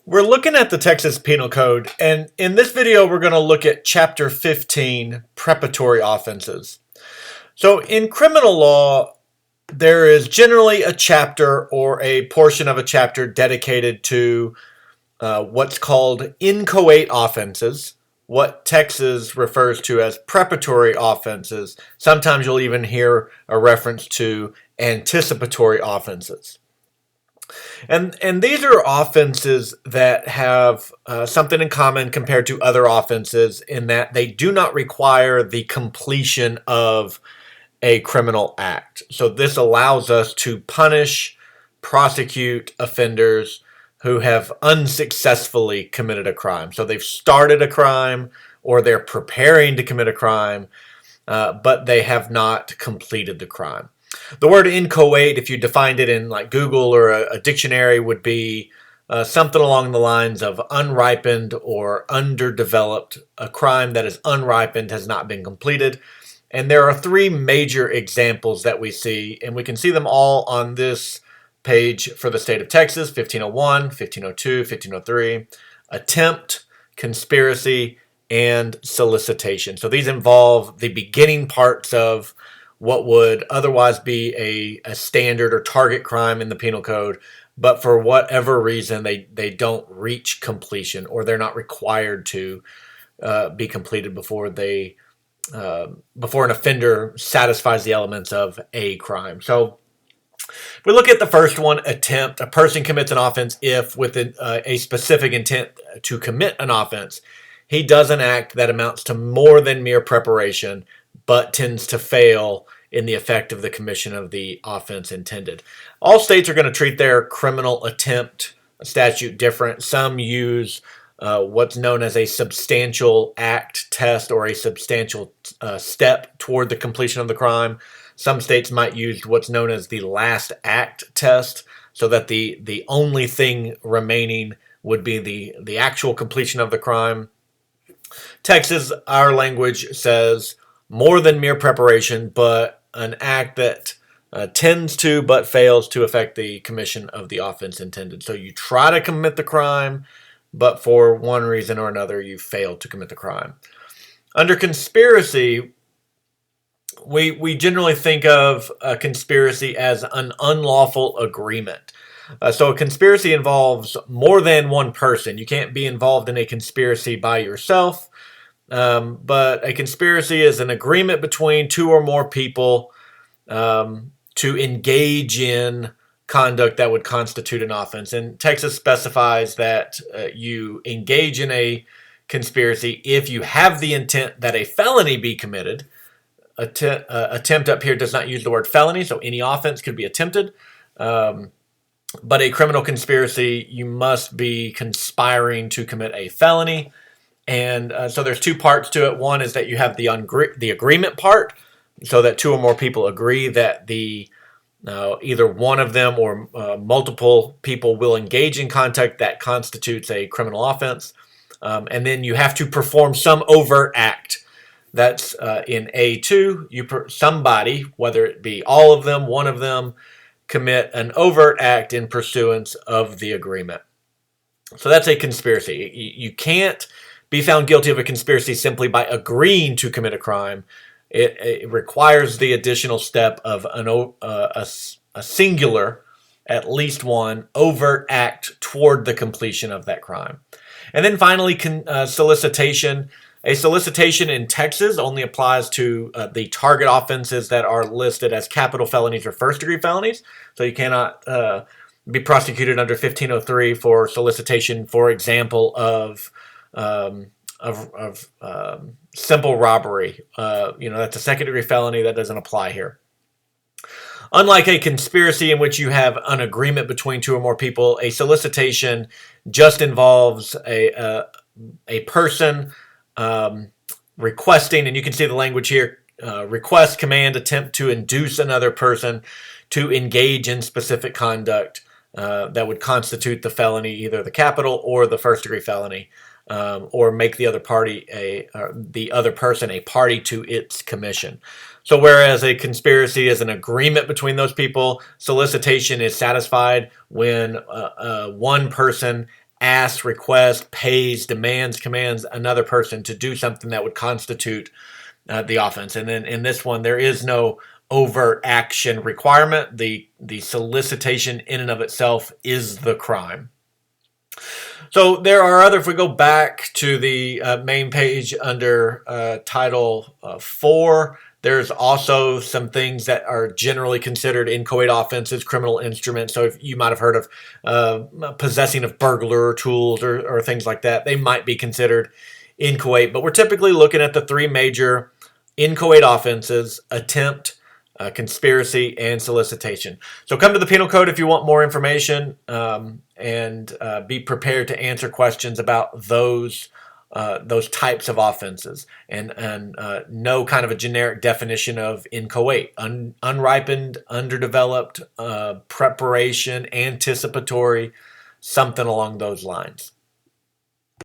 We're looking at the Texas Penal Code, and in this video, we're going to look at Chapter 15, preparatory offenses. So in criminal law, there is generally a chapter or a portion of a chapter dedicated to what's called inchoate offenses, what Texas refers to as preparatory offenses. Sometimes you'll even hear a reference to anticipatory offenses. And these are offenses that have something in common compared to other offenses in that they do not require the completion of a criminal act. So this allows us to punish, prosecute offenders who have unsuccessfully committed a crime. So they've started a crime or they're preparing to commit a crime, but they have not completed the crime. The word inchoate, if you defined it in like Google or a dictionary, would be something along the lines of unripened or underdeveloped. A crime that is unripened has not been completed. And there are three major examples that we see, and we can see them all on this page for the state of Texas: 1501, 1502, 1503, attempt, conspiracy, and solicitation. So these involve the beginning parts of what would otherwise be a standard or target crime in the penal code, but for whatever reason they don't reach completion, or they're not required to be completed before an offender satisfies the elements of a crime. So if we look at the first one, attempt, a person commits an offense if, with a specific intent to commit an offense, he does an act that amounts to more than mere preparation, but tends to fail in the effect of the commission of the offense intended. All states are going to treat their criminal attempt statute different. Some use what's known as a substantial act test or a substantial step toward the completion of the crime. Some states might use what's known as the last act test, so that the only thing remaining would be the actual completion of the crime. Texas, our language says more than mere preparation, but an act that tends to but fails to affect the commission of the offense intended. So you try to commit the crime, but for one reason or another, you fail to commit the crime. Under conspiracy, we generally think of a conspiracy as an unlawful agreement. So a conspiracy involves more than one person. You can't be involved in a conspiracy by yourself. But a conspiracy is an agreement between two or more people to engage in conduct that would constitute an offense. And Texas specifies that you engage in a conspiracy if you have the intent that a felony be committed. Attempt up here does not use the word felony, so any offense could be attempted. But a criminal conspiracy, you must be conspiring to commit a felony. And so there's two parts to it. One is that you have the agreement part, so that two or more people agree that either one of them or multiple people will engage in conduct that constitutes a criminal offense. And then you have to perform some overt act. That's in A2. Somebody, whether it be all of them, one of them, commit an overt act in pursuance of the agreement. So that's a conspiracy. You can't be found guilty of a conspiracy simply by agreeing to commit a crime. It requires the additional step of a singular, at least one, overt act toward the completion of that crime. And then finally, solicitation. A solicitation in Texas only applies to the target offenses that are listed as capital felonies or first-degree felonies. So you cannot be prosecuted under 1503 for solicitation, for example, of simple robbery. That's a second-degree felony that doesn't apply here. Unlike a conspiracy in which you have an agreement between two or more people, a solicitation just involves a person requesting, and you can see the language here, request, command, attempt to induce another person to engage in specific conduct that would constitute the felony, either the capital or the first-degree felony. Or make the other person a party to its commission. So whereas a conspiracy is an agreement between those people, solicitation is satisfied when one person asks, requests, pays, demands, commands another person to do something that would constitute the offense. And then in this one, there is no overt action requirement. The solicitation in and of itself is the crime. So there are other, if we go back to the main page under Title 4, there's also some things that are generally considered inchoate offenses, criminal instruments. So if you might have heard of possessing of burglar tools or things like that, they might be considered inchoate. But we're typically looking at the three major inchoate offenses: attempt, conspiracy, and solicitation. So come to the Penal Code if you want more information, and be prepared to answer questions about those types of offenses, and know kind of a generic definition of inchoate: unripened, underdeveloped, preparation, anticipatory, something along those lines.